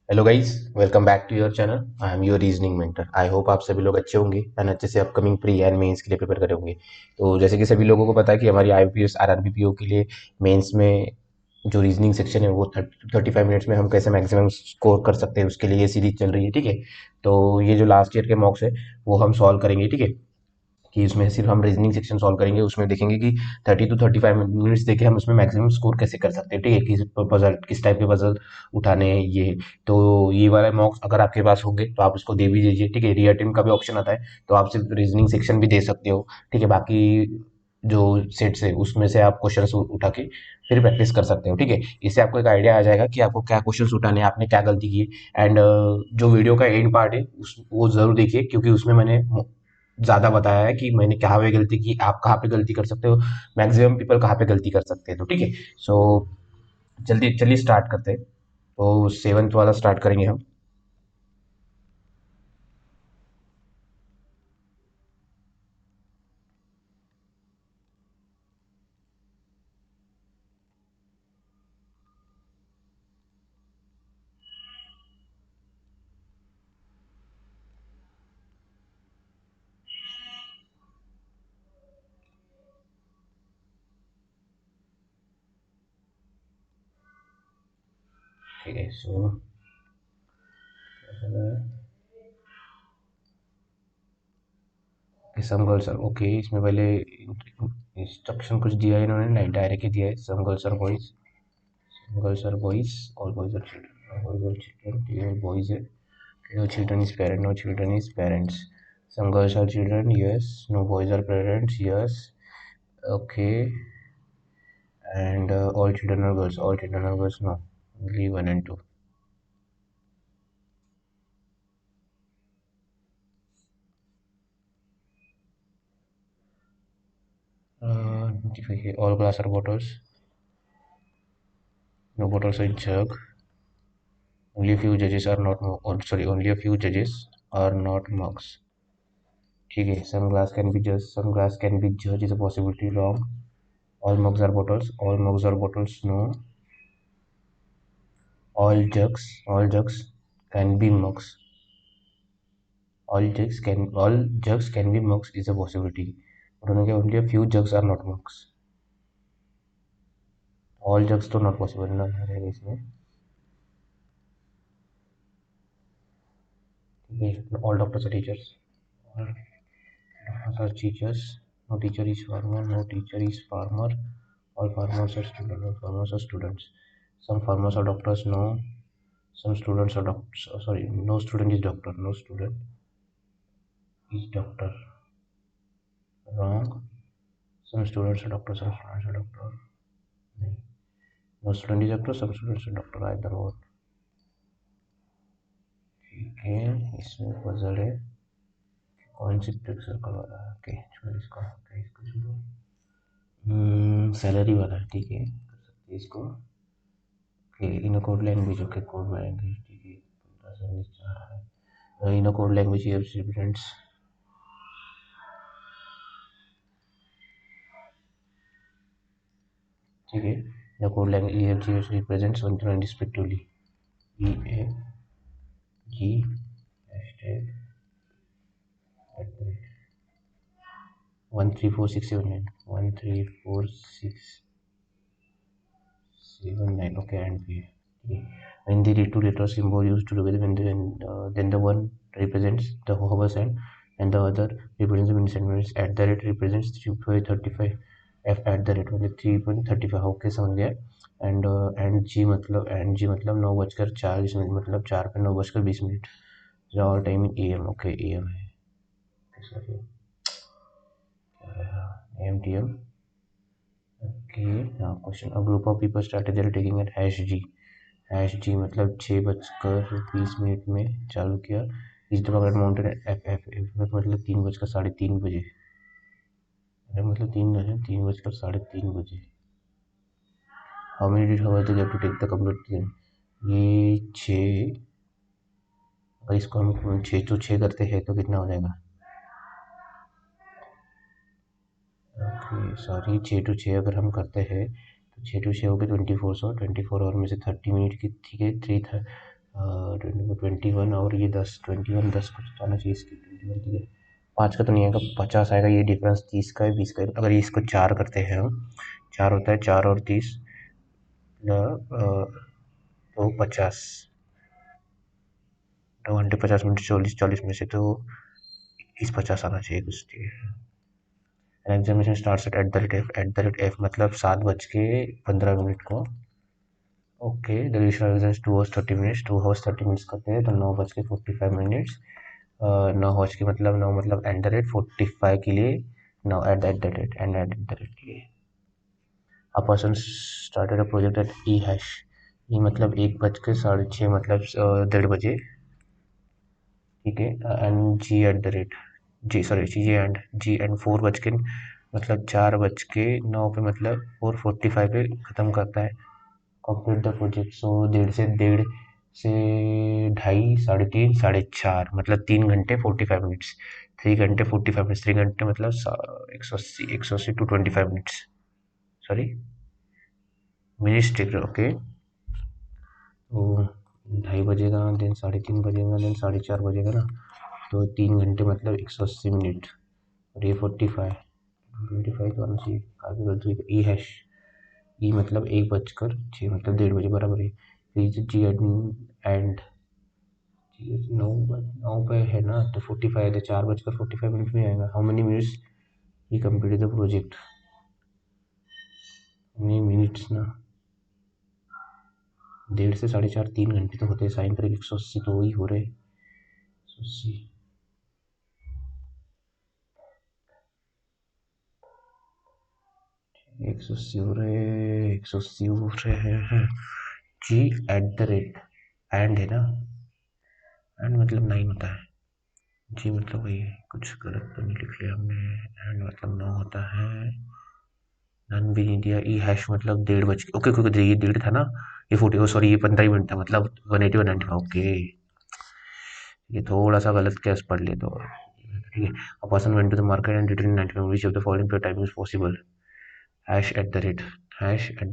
Hello guys, welcome back to your channel. I am your reasoning mentor. I hope आप सभी लोग अच्छे होंगे एंड अच्छे से अपकमिंग प्री एंड मेंस के लिए प्रिपेयर करे होंगे। तो जैसे कि सभी लोगों को पता है कि हमारी आईबीपीएस आरआरबी के लिए मेंस में जो रीजनिंग सेक्शन है वो 35 मिनट्स में हम कैसे मैक्सिमम स्कोर कर सकते हैं उसके लिए ये सीरीज चल रही है। ठीक है, तो ये जो लास्ट ईयर के मॉक्स है वो हम सॉल्व करेंगे। ठीक है, कि उसमें सिर्फ हम रीजनिंग सेक्शन सॉल्व करेंगे। उसमें देखेंगे कि 30 to 35 मिनट्स देके हम उसमें मैक्सिमम स्कोर कैसे कर सकते हैं। ठीक है, किस टाइप के पजल उठाने हैं ये। तो ये वाला मॉक्स अगर आपके पास होंगे तो आप उसको दे भी दीजिए। ठीक है, रिया टीम का भी ऑप्शन आता है तो आप सिर्फ रीजनिंग सेक्शन भी दे सकते हो। ठीक है, बाकी जो सेट्स है उसमें से आप क्वेश्चंस उठा के फिर प्रैक्टिस कर सकते हो। ठीक है, इससे आपको एक आइडिया आ जाएगा कि आपको क्या क्वेश्चंस उठाने हैं, आपने क्या गलती की है। एंड जो वीडियो का एंड पार्ट है वो जरूर देखिए, क्योंकि उसमें मैंने ज़्यादा बताया है कि मैंने कहाँ पे गलती की, आप कहाँ पे गलती कर सकते हो, मैक्सिमम पीपल कहाँ पे गलती कर सकते हैं। तो ठीक है, सो जल्दी चलिए स्टार्ट करते हैं। तो सेवन्थ वाला स्टार्ट करेंगे हम। ठीक है, सो सम गर्ल्स आर ओके। इसमें पहले इंस्ट्रक्शन कुछ दिया है इन्होंने, नहीं डायरेक्ट ही दिया है। Some girls are boys, some girls are boys, all boys are children, boys are children, ये बॉयज है। No children is parent, no children is parents. Some girls are children, yes. No boys are parents, yes. Okay. And all children are girls, all children are girls, no. Only one and two. Okay, all glass are bottles, no bottles are jug. Only a few judges are not, sorry, only a few judges are not mugs. Okay, some glass can be judged, some glass can be judged is a possibility wrong. All mugs are bottles, all mugs are bottles, no. All jugs can be mugs. All jugs can be mugs is a possibility. But only a few jugs are not mugs. All jugs तो not possible ना रहेगा इसमें। ठीक है, all doctors are teachers. All doctors are teachers. No teacher is farmer. No teacher is farmer. All farmers are students. All farmers are students. Some farmers are doctors. No. Some students are doctors. Sorry, no student is doctor. No student is doctor. Wrong. Some students are doctors. Some students are doctor. नहीं. No student is doctor. Some students are doctor. Either one. ठीक है, इसमें puzzle है कौन सी trick circle वाला है। Okay, छोड़ इसको, ओके इसको छोड़ो। सैलरी वाला है, ठीक है कर सकते हैं इसको। Okay, in code language, okay code language, ठीक है 15 से 19 चाह रहा है। In code language here represents, ठीक है। In code language here represents one two respectively E A G hashtag one three four six seven nine 13467 okay, and p. Okay. When the two letter symbol used together, then the one represents the hover sign and the other represents the minute sign. At the rate represents 3.35, f at the rate मतलब 3.35, okay समझ गया। And जी मतलब 9:40 मतलब 4 पे 9:20 और time A M, okay A M है। Sorry, A M T M. Okay, हाँ question, a group of people started their taking at hash G मतलब 6:20 में चालू किया। इस दफा माउंटेन एफ मतलब 3:3:30 बजे, मतलब 3:03:30 how many did hour they to take the complete. ये छः, अगर इसको हम 6 तो 6 करते हैं तो कितना हो जाएगा। ओके सॉरी, 6 to 6 अगर हम करते हैं तो 6 to 6 हो गए 24, 24 आवर में से 30 मिनट की, ठीक है 3 21 और ये 10, 21 10 कुछ तो आना चाहिए इसकी, 21 ठीक है। 5 का तो नहीं आएगा, 50 आएगा, ये डिफरेंस 30 का है, 20 का है। अगर इसको 4 करते हैं हम, 4 होता है, 4 और 30 तो 50, 2 घंटे 50 मिनट, 40 में से तो 21 50 आना चाहिए कुछ, ठीक है। Examination start at the rate F मतलब 7:15 को। Okay, the duration 2 hours 30 minutes, 2 hours 30 minutes करते हैं तो 9:45 मिनट्स। 9 की मतलब 9 मतलब एट द रेट 45 के लिए 9 at the rate and at the rate के लिए। A person started a project at E hash, E मतलब 1:06 मतलब 1:30 बजे, ठीक है। And G at the rate, G and 4 बज के मतलब 4:09 पे मतलब 4:45 पे ख़त्म करता है। कंप्लीट द प्रोजेक्ट, सो 1:30 से 2:30 3:30 4:30 मतलब 3 घंटे 45 मिनट्स, 3 घंटे 45 मिनट्स, 3 घंटे मतलब 180 टू 25 मिनट्स, सॉरी मिनट्स, ठीक है ओके। तो 2:30 बजेगा, देन 3:30 बजेगा, देन 4:30 बजेगा ना, तो 3 घंटे मतलब 180 मिनट, और ये 45 25 तो आना चाहिए, काफ़ी गलती हुई। ई हैश, ई मतलब 1:06 मतलब 1:30 बजे बराबर है। जी एंड 9 पे है ना, तो 45 है, 4:45 में आएगा। How many minutes he complete the project, नहीं मिनट्स ना, 1:30 से 4:30 3 घंटे तो होते हैं, साइन करेंगे 180 तो वही हो रहे 180, 180 हो रहे, 180 हो रहे हैं। जी एट द रेट, एंड है ना, एंड मतलब 9 होता है, जी मतलब वही है, कुछ गलत तो नहीं लिख लिया हमने। एंड मतलब 9 होता है। नन भी नहीं दिया। ई हैश मतलब 1:30 ओके ओके, ये 1:30 था ना, ये 40 सॉरी ये 15 मिनट था, मतलब 180 190 ओके, ये थोड़ा सा गलत कैस पढ़ ले तो, ठीक है। A person went to the market and return in 90 which of the following timing is possible. Hash at the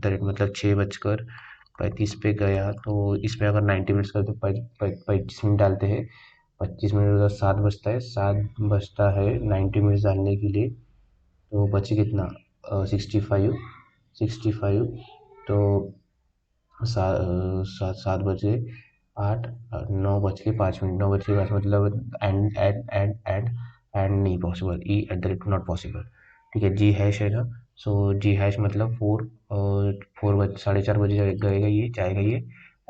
rate मतलब 6:35 पे गया, तो इसमें अगर 90 मिनट्स का तो 25 मिनट डालते हैं, 25 मिनट 7 बजता है, 90 मिनट्स डालने के लिए, तो बचे कितना, 65, 65, तो 7 बजे 8, 9:05 9:05 मतलब एंड नहीं possible, E eight the rate not possible, ठीक है। जी हैश है ना, सो जी हैश मतलब 4:30 गएगा, ये जाएगा ये,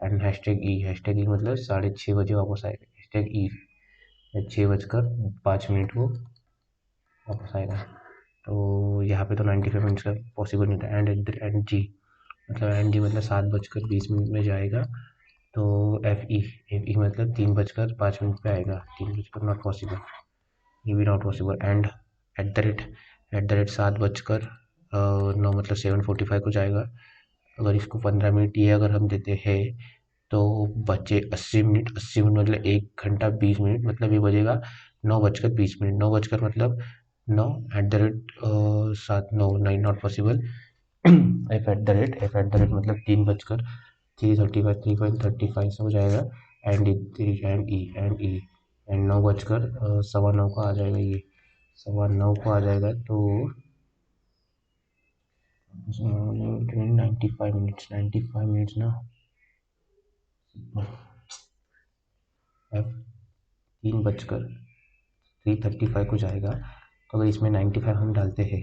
एंड हैशटैग ई मतलब 6:30 वापस आएगा, हैशटैग ई 6:05 को वापस आएगा। तो यहाँ पे तो 95 मिनट्स का पॉसिबल नहीं था। एंड जी मतलब 7:20 में जाएगा, तो एफ ई मतलब 3:05 पे आएगा, 3 नॉट पॉसिबल, ये भी not possible. And at the rate 7:09 मतलब 7:45 को जाएगा। अगर इसको 15 मिनट ये अगर हम देते हैं, तो बचे 80 मिनट, 80 मिनट मतलब 1 घंटा 20 मिनट, मतलब ये बजेगा 9:20 9 मतलब 9 at the rate 7 9 9 not possible. F eight the rate मतलब 3:35 से हो जाएगा, एंड 9:15 को आ जाएगा, ये 9:15 को आ जाएगा, तो 95 मिनट्स ना, एफ 3:35 को जाएगा, तो अगर इसमें 95 हम डालते हैं,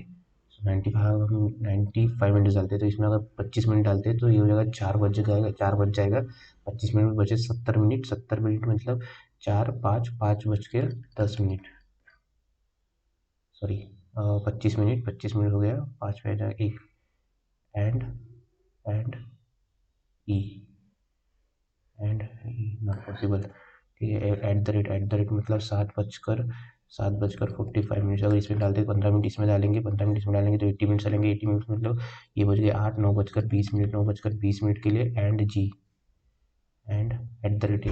95 मिनट डालते हैं, तो इसमें अगर 25 मिनट डालते हैं, तो ये हो जाएगा 4 बज जाएगा 25 मिनट बचे 70 मिनट, 70 मिनट मतलब 5 बज के 10 मिनट, सॉरी 25 मिनट हो गया, 5 में जाएगा 1, and and E and not possible, ठीक है। एट द रेट मतलब 7:45 अगर इसमें डालते हैं, 15 मिनट इसमें डालेंगे, 15 मिनट इसमें डालेंगे, तो 80 मिनट चलेंगे, 80 मिनट मतलब ये बज गए 8, 9:20 9:20 के लिए, एंड एट द रेट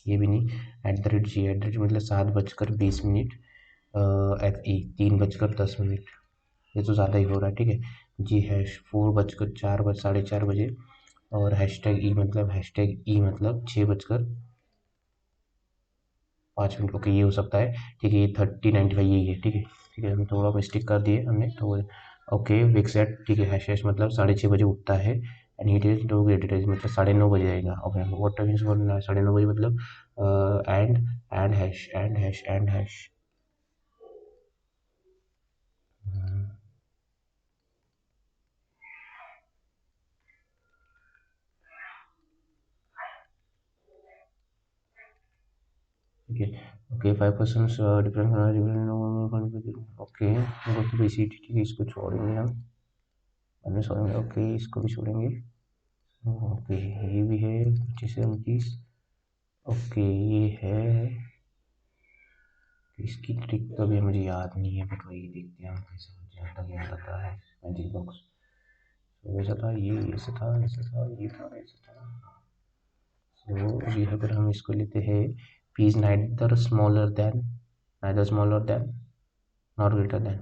ये भी नहीं, एट द रेट मतलब 7:20 एफ ई 3:10, ये तो ज़्यादा ही हो रहा है, ठीक है। जी हैश 4 बजकर 4 4:30 बजे और हैशटैग ई मतलब 6:05। ओके, ये हो सकता है। ठीक है, ये 3095 यही है। ठीक है, हम थोड़ा मिस्टेक कर दिए हमने तो। ओके, विक्सेट, ठीक है, हैश हैश मतलब 6:30 बजे उठता है। And heat is no it is मतलब 9:30 बजे आएगा। ओके, व्हाट टाइम इज 9:30 बजे मतलब एंड हैश। ठीक है। Okay, 5% difference. ओके, तो इसी, ठीक है, इसको छोड़ेंगे हम छोड़ेंगे। ओके, इसको भी छोड़ेंगे। ओके, ये भी है 25 से 29। ओके, ये है। इसकी ट्रिक तो अभी मुझे याद नहीं है, बट वही देखते हैं हम कैसे। जहाँ तक याद आता है मैजिक बॉक्स, तो वैसा था, ये ऐसा था, ऐसा था, ये था, ऐसा था। तो यहाँ पर हम इसको लेते हैं। P is neither smaller than not greater than,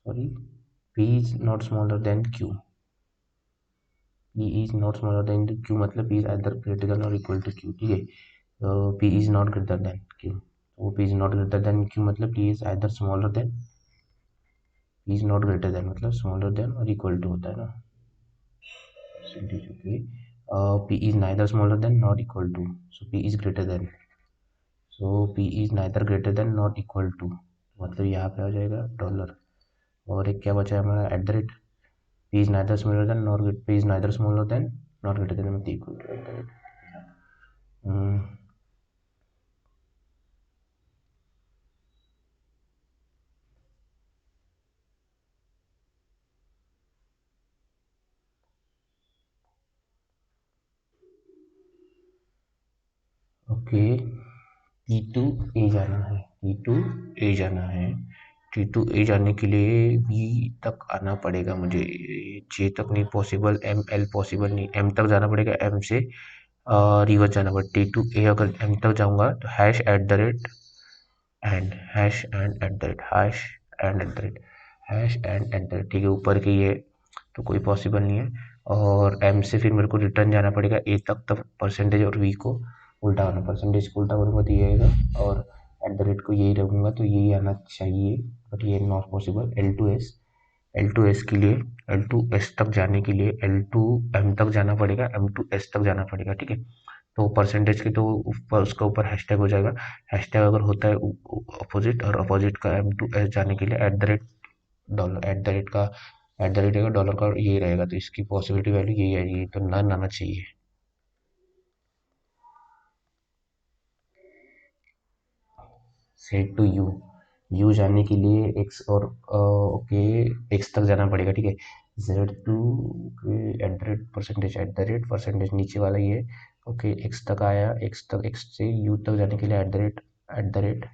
sorry, p is not smaller than q। p is not smaller than q मतलब p is either greater than or equal to q। ठीक है, तो p is not greater than q, तो p is not greater than q मतलब p is either smaller than, p is not greater than मतलब smaller than और equal to होता है ना percentage। Okay, p is neither smaller than nor equal to, so p is greater than, so p is neither greater than not equal to, मतलब यहाँ पे आ जाएगा डॉलर। और एक क्या बचा है हमारा, eight the rate. p is neither smaller than nor p is neither smaller than nor greater than मतलब equal to at the rate. Okay, T to A जाना है। टी टू ए जाने के लिए बी तक आना पड़ेगा मुझे। जे तक नहीं पॉसिबल, एम एल पॉसिबल नहीं, एम तक जाना पड़ेगा। एम से रिवर्स जाना पड़ेगा। टी टू ए अगर एम तक जाऊंगा तो hash at the rate and hash and at the rate hash and at the rate hash and at the rate. ठीक है, ऊपर की ये तो कोई पॉसिबल नहीं है। और एम से फिर मेरे को रिटर्न जाना पड़ेगा ए तक, तब परसेंटेज और वी को उल्टा होना, परसेंटेज को उल्टा करूँगा तो ये आएगा, और एट द रेट को यही रखूँगा तो यही आना चाहिए, बट ये not possible. L two S के लिए, एल टू एस तक जाने के लिए एल टू एम तक जाना पड़ेगा, एम टू एस तक जाना पड़ेगा। ठीक है, तो परसेंटेज के तो ऊपर, उसका ऊपर हैशटैग हो जाएगा। हैशटैग अगर होता है अपोजिट, और अपोजिट का एम टू एस जाने के लिए eight the rate dollar, eight the rate रहेगा डॉलर का, यही रहेगा, तो इसकी पॉसिबिलिटी वैल्यू यही आएगी, तो नन आना चाहिए। सेट टू यू जाने के लिए एक्स और ओके, एक्स तक जाना पड़ेगा। ठीक है, Z to at the rate percentage, at the rate percentage नीचे वाला ये। ओके, एक्स तक आया, एक्स तक, एक्स से यू तक जाने के लिए एट द रेट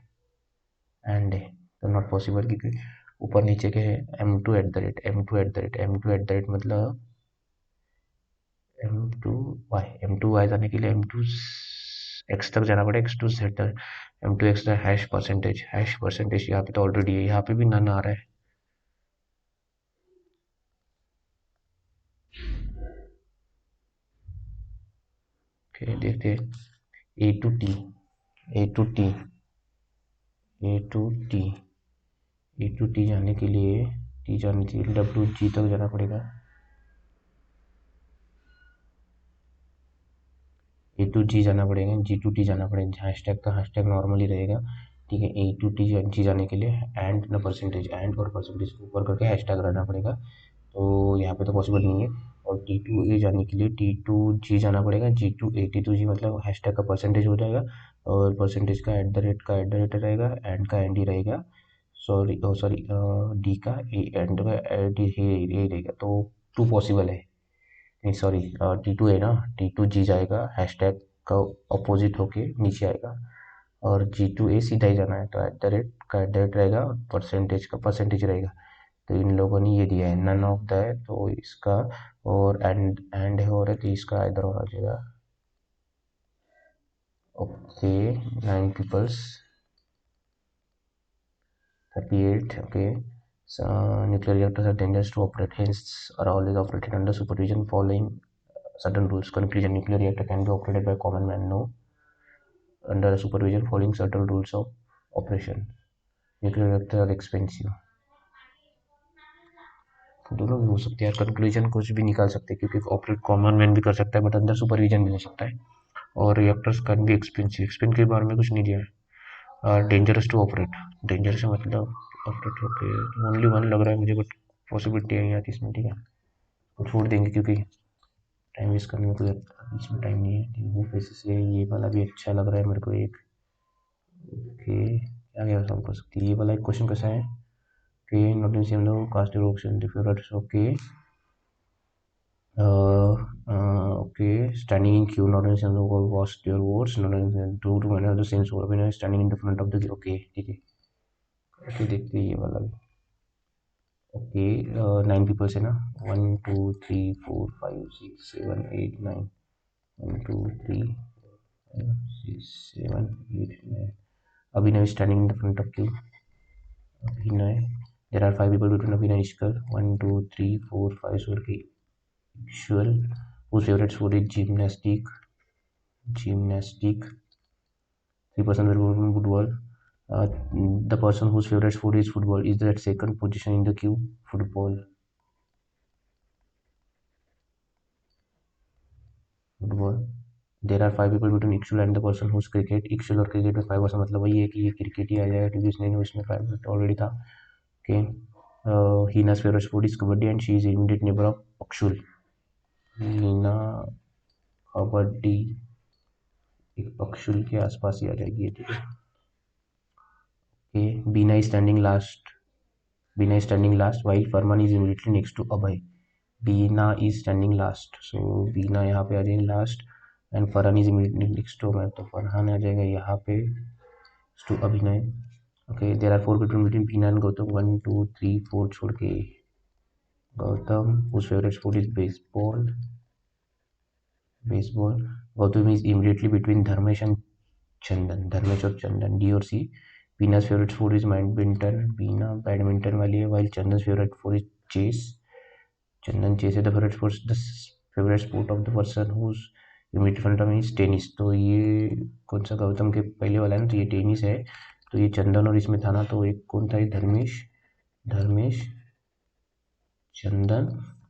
एंड है, तो नॉट पॉसिबल, क्योंकि ऊपर नीचे के है। M to at the rate मतलब एम टू वाई जाने के लिए एम टू एक्स तक जाना पड़ेगा, एक्स टू जेड तक। M to X hash percentage यहाँ पे तो ऑलरेडी है, यहाँ पे भी नन आ रहा है। फिर देखते हैं, A to T A to T A to T A to T जाने के लिए, टी जाने के लिए डब्ल्यू जी तक जाना पड़ेगा। ए टू जी जाना पड़ेगा, जी टू टी जाना पड़ेगा। हैशटैग का हैशटैग नॉर्मली रहेगा। ठीक है, ए टू टी जी जाने के लिए एंड ना परसेंटेज, एंड और परसेंटेज को ऊपर करके हैशटैग रहना पड़ेगा, तो यहाँ पे तो पॉसिबल नहीं है। और टी टू ए जाने के लिए टी टू जी जाना पड़ेगा, टी टू जी मतलब हैशटैग का परसेंटेज हो जाएगा, और परसेंटेज का एट द रेट रहेगा, एंड का एंड ही रहेगा। सॉरी, डी का एंड का डी ही रहेगा, तो टू पॉसिबल है। नहीं सॉरी, टी टू है ना, टी टू जी जाएगा, हैशटैग का अपोजिट होके नीचे आएगा, और जी टू ए सीधा ही जाना है, तो एट द रेट का एट द रेट रहेगा, और परसेंटेज का परसेंटेज रहेगा। तो इन लोगों ने ये दिया है, नन ऑफ द है तो इसका, और एंड हो रहा है तो इसका इधर होना चाहिए। Okay, 9 peoples 38, okay, Nuclear reactors are dangerous to operate, hence are always operated under supervision following certain rules. Conclusion: nuclear reactor can be operated by common man, no, under supervision following certain rules of operation. Nuclear reactors are expensive. दोनों भी हो सकते हैं यार, conclusion कुछ भी निकाल सकते हैं क्योंकि ऑपरेट कॉमन मैन भी कर सकता है बट अंदर सुपरविजन भी हो सकता है। और रिएक्टर्स कैन भी एक्सपेंसिव, एक्सपेंसिव के बारे में कुछ नहीं दिया है। डेंजरस टू ऑपरेट, डेंजरस मतलब ऑपरेट होके ओनली वन लग रहा है मुझे, बट पॉसिबिलिटी है यहाँ इसमें, ठीक है तो छोड़ देंगे क्योंकि टाइम वेस्ट करने में कोई इसमें टाइम नहीं है। वो पैसे से ये वाला भी अच्छा लग रहा है मेरे को एक। ओके, आगे सॉल्व कर सकती है। ये वाला एक क्वेश्चन कैसा है कि not in same low cast option different. Okay okay, standing in queue, not in the wall was your words, not in two to another same sort of standing in the front of the queue. Okay, ठीक है, okay देखते हैं ये वाला भी। Okay 9 peoples है ना, 1 2 3 4 5 6 7 8 9, 1 2 3 4 5 6 7 8 9। Abhinav is standing in the front of queue. Abhinay, there are 5 people between Abhinay and Ishkar. 1 2 3 4 5 so okay. Ishwar, whose favorite sport is gymnastic. 3% will from football. The person whose favorite sport is football is at second position in the queue. Football. There are 5 people between Ikshul and the person who's cricket. Ikshul और cricket में 5% मतलब वही है कि ये cricket ही आ जाएगा क्योंकि इसमें 5% ऑलरेडी था। Okay. Hina's favorite sport is kabaddi and she is immediate neighbor of Akshul. हीना कबड्डी अक्षुल के आसपास ही आ जाएगी, ठीक है। Bina is standing last. Bina is standing last while Farman is immediately next to Abhay. Bina is standing last, so Bina यहाँ पे आ जाएगी last and Farhan is immediately next to मैं, तो फरहान आ जाएगा यहाँ पे to Abhinay. Okay, there are 4 people between Bina and Gautam, 1 2 3 4 छोड़ के Gautam whose favorite sport is baseball. Gautam is immediately between Dharmesh and चंदन, धर्मेश और चंदन। डी और C, Beena's favorite sport is badminton, Beena badminton वाली है while Chandan's favorite sport is chess, Chandan chess है। The favourite sport of the person whose immediate front of me is tennis, तो ये कौन सा गौतम के पहले वाला है ना, तो ये टेनिस है। तो ये चंदन और इसमें था ना, तो एक कौन था, धर्मेश चंदन,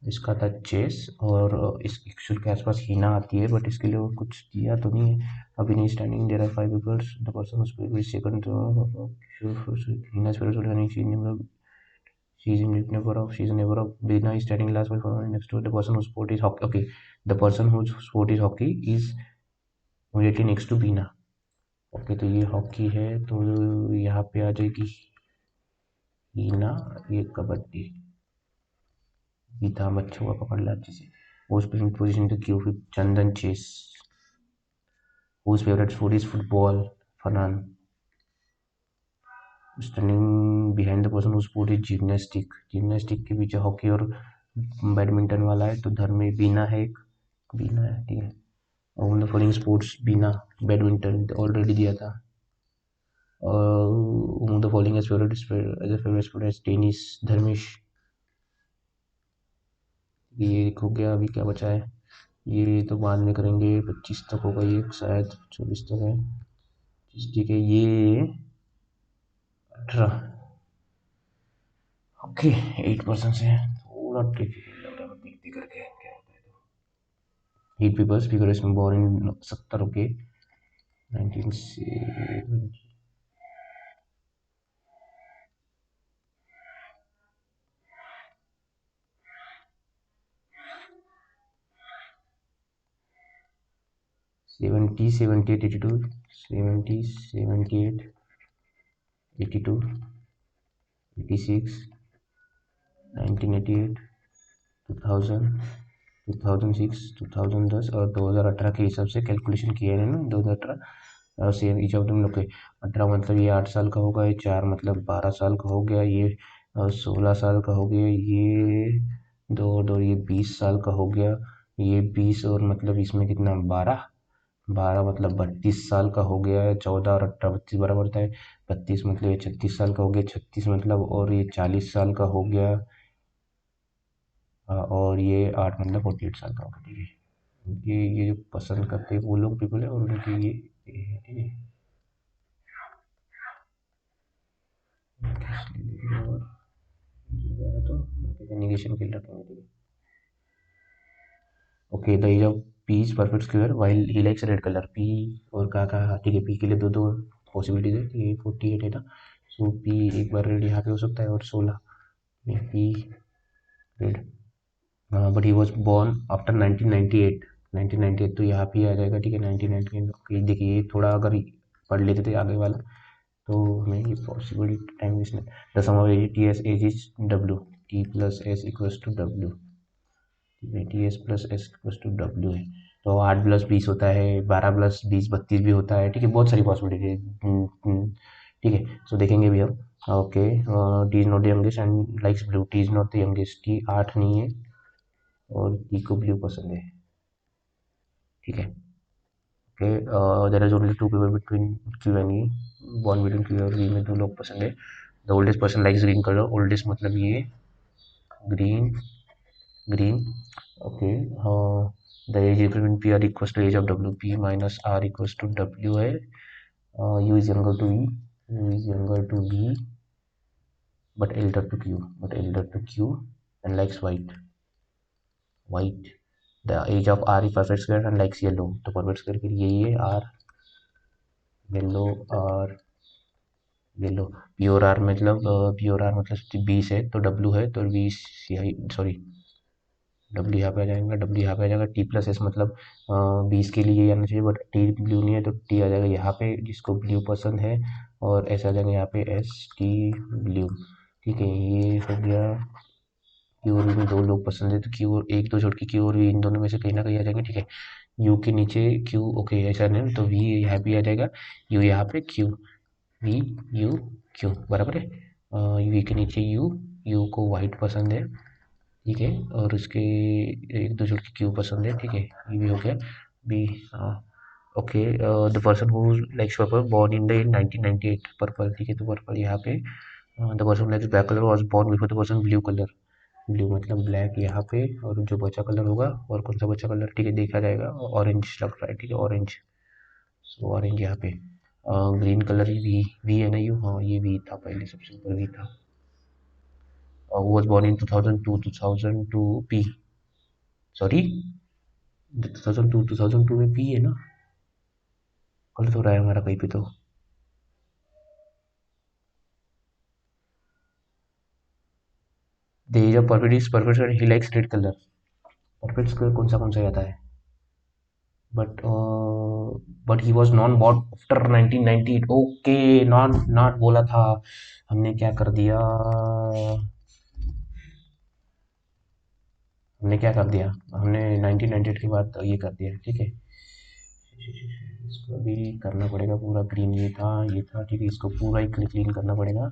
इसका था चेस। और इस इक्शुल के आसपास हीना आती है बट इसके लिए कुछ दिया तो नहीं है। अभी नहीं standing, there are 5 peoples, the person second Heena she is a neighbor of Bina is standing last while following next to the person whose sport is hockey. Okay, the person whose sport is hockey is immediately next to Bina. Okay, तो ये hockey है तो यहाँ पे आ जाएगी हीना, ये कबड्डी। गीता बच्चों का पकड़ ला अच्छे से। whose position to queue with Chandan chess, whose favorite sport is football, Farhan standing behind the person whose sport is gymnastic, gymnastic के पीछे हॉकी और बैडमिंटन वाला है तो धर्म में बीना है, एक बीना है, ठीक है। और the following sports, Bina badminton already दिया था। और the following as favourite sport as tennis, Dharmesh. ये हो गया, अभी क्या बचा है, ये तो बाद में करेंगे। 25 तक होगा ये, शायद 24 तक है, ठीक है। ये 18, ओके 8% से थोड़ा डिफिकल्ट लग रहा है, देखते करके क्या होता है। तो 8 पीपल्स फिगर इसमें बोर्न इन 70, ओके 1970 70 78 82 70 78 82 86 1988 2000 2006 2010 और 2018 के हिसाब से कैलकुलेशन किया है ना, 2018 same each of them. Okay 18 मतलब ये 8 साल का होगा, ये 4 मतलब 12 साल का हो गया, ये 16 साल का हो गया, ये 2 और 2 ये 20 साल का हो गया, ये 20 और मतलब इसमें कितना 12 12 मतलब 32 साल का हो गया है। 14 और 18 32 बराबर होता है। 32 मतलब ये 36 साल का हो गया। 36 मतलब और ये 40 साल का हो गया। और ये 8 मतलब 48 साल का होगा। ठीक है, ये जो पसंद करते हैं वो लोग पीपल है, और उनकी ये और तो नेगेशन के लिए रखेंगे। ठीक है। Okay, the age of P is perfect square while he likes red colour. P और कहा ठीक है, पी के लिए दो दो पॉसिबिलिटीज है। ये 48 है ना, सो पी एक बार रेड यहाँ पे हो सकता है, और 16 P red. But he was born after 1998। 1998 तो यहाँ पे आ जाएगा। ठीक है, 1998 देखिए ये थोड़ा अगर पढ़ लेते थे आगे वाला तो हमें ये पॉसिबल टाइम वेस्ट नहीं। The sum of age T S age is W. T plus S equals to W. T S plus S equals to W है। तो 8 + 20 होता है, 12 + 20 32 भी होता है। ठीक है, बहुत सारी पॉसिबिलिटी है। ठीक है, सो देखेंगे भी हम। Okay, T is not the youngest and likes blue. T is not the youngest, T 8 नहीं है और टी को ब्लू पसंद है। ठीक है। Okay, there is only 2 people between Q and E. Born between Q और वी में 2 लोग पसंद है। The oldest person likes green colour. Oldest मतलब ये green, green. Okay, the age between P R equals to age of W. P minus R equals to W है। U is younger to V, U is younger to V but elder to Q, but elder to Q and likes white, white. The age of R is perfect square and likes yellow. तो perfect square के लिए ये R yellow, R yellow. Pure R मतलब pure R मतलब 20 है, तो W है तो 20, सॉरी डब्ल्यू यहाँ पे आ जाएगा, डब्ल्यू यहाँ पे आ जाएगा। टी प्लस एस मतलब 20 के लिए ये आना चाहिए, बट टी ब्लू नहीं है तो टी आ जाएगा यहाँ पे जिसको ब्लू पसंद है, और ऐसा आ जाएगा यहाँ पे एस टी ब्लू। ठीक है, ये हो गया। क्यू और वी में 2 लोग पसंद है, तो क्यू और एक दो छोड़ के क्यू और वी इन दोनों में से कहीं ना कहीं आ जाएंगे। ठीक है, यू के नीचे क्यू, ओके ऐसा नहीं तो वी यहाँ पे आ जाएगा, यू यहाँ पे क्यू, वी यू क्यू बराबर है। वी के नीचे यू, यू को वाइट पसंद है। ठीक है, और उसके एक दो जोड़ की क्यू पसंद है। ठीक है, ये भी हो गया। B, okay, the person who likes purple born in the year 1998। Purple, ठीक है, तो पर्पल यहाँ पे। The person likes black colour was born before the person blue colour. Blue मतलब ब्लैक यहाँ पे, और जो बचा कलर होगा, और कौन सा बचा कलर, ठीक है देखा जाएगा। ऑरेंज लग रहा है, ठीक है ऑरेंज, सो ऑरेंज यहाँ पे। ग्रीन कलर ही वी है ना, यू हाँ ये वी था पहले, सबसे ऊपर वी था। was born in 2002 P, sorry 2002 में पी है ना, गलत हो रहा है हमारा कहीं पे तो। The age of perfect is perfect, he likes red colour. Perfect square कौन सा आता है, but but he was non born after 1998। Okay, non not बोला था, हमने क्या कर दिया, हमने क्या कर दिया, हमने 1998 के बाद ये कर दिया। ठीक है, इसको अभी करना पड़ेगा पूरा ग्रीन, ये था ये था। ठीक है, इसको पूरा ही क्लीन करना पड़ेगा।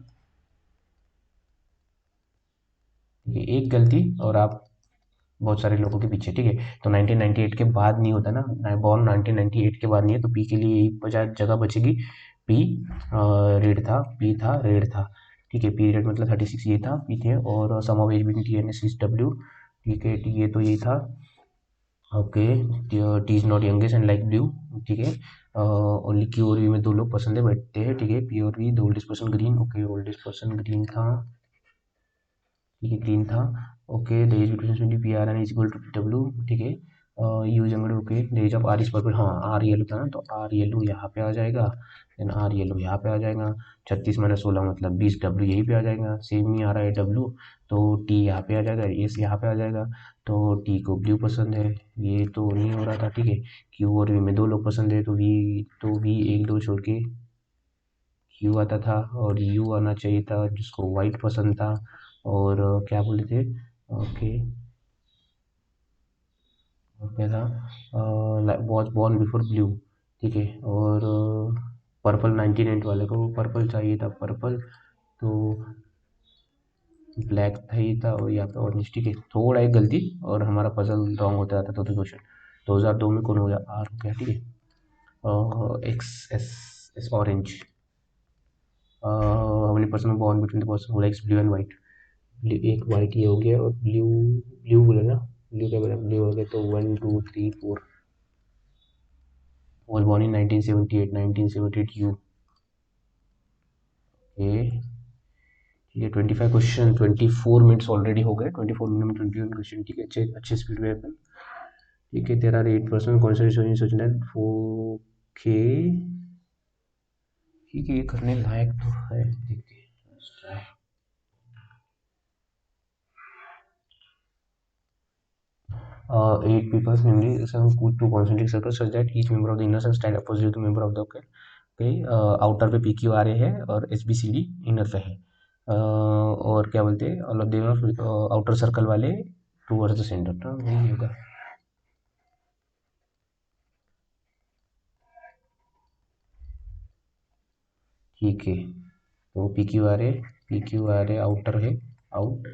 ठीक है, एक गलती और आप बहुत सारे लोगों के पीछे। ठीक है, तो 1998 के बाद नहीं होता ना, बॉर्न 1998 के बाद नहीं है, तो पी के लिए यही जगह बचेगी। पी रेड था, पी था रेड था। ठीक है, पी रेड मतलब 36 ये था, पी थे, और sum of age between T N S is W. ठीक है, टी ये तो यही था। Okay, T is not youngest and like blue. ठीक है, ओनली क्यू और वी में 2 लोग पसंद है बैठते हैं। ठीक है, पी और V, the oldest person green. Okay, oldest person green था। ठीक है, ग्रीन था। Okay, the age between P R N is equal to W. ठीक है, U jungle. Okay, the age of R is purple. हाँ R yellow था ना, तो आर येलो यहाँ पे आ जाएगा, देन आर येलो यहाँ पे आ जाएगा। 36 - 16 मतलब 20, डब्ल्यू यहीं पे आ जाएगा, सेम ही आ रहा है डब्ल्यू, तो टी यहाँ पे आ जाएगा, एस यहाँ पे आ जाएगा। तो टी को ब्लू पसंद है, ये तो नहीं हो रहा था। ठीक है, क्यू और वी में 2 लोग पसंद है, तो वी एक दो छोड़ के क्यू आता था, और यू आना चाहिए था जिसको वाइट पसंद था। और क्या बोले थे, ओके, और क्या था, वॉज बॉर्न बिफोर ब्लू। ठीक है, और पर्पल 99 वाले को पर्पल चाहिए था, पर्पल तो ब्लैक था ही था, और यहाँ पे ऑरेंज। ठीक है, थोड़ा एक गलती और हमारा पजल रॉन्ग होता जाता था। तो क्वेश्चन 2002 में कौन हो गया, आर हो गया। ठीक है, x S S orange, how many person born between the person who likes blue and white. एक वाइट ये हो गया और ब्लू, ब्लू बोले ना, ब्लू क्या बोला, ब्लू हो गया तो 1 2 3 4। was born in 1978, 1978 you। Okay ठीक है, 25 क्वेश्चन, 24 मिनट्स ऑलरेडी हो गए, 24 मिनट में 21 क्वेश्चन। ठीक है, अच्छे अच्छे स्पीड में अपन। ठीक है, तेरा 8% कॉन्सेंट्रेशन सोचना है। ओके ठीक है, ये करने लायक तो है। देखते हैं। 8 people namely some two concentric circles such that each member of the inner cell stand opposite to member of the पे आउटर पे PQ आ रहे हैं और HBCD इनर पे है। और क्या बोलते हैं, all of them outer circle वाले टूवर्ड्स द सेंटर, तो वही होगा। ठीक है, तो PQ आ रहे आउटर है, आउट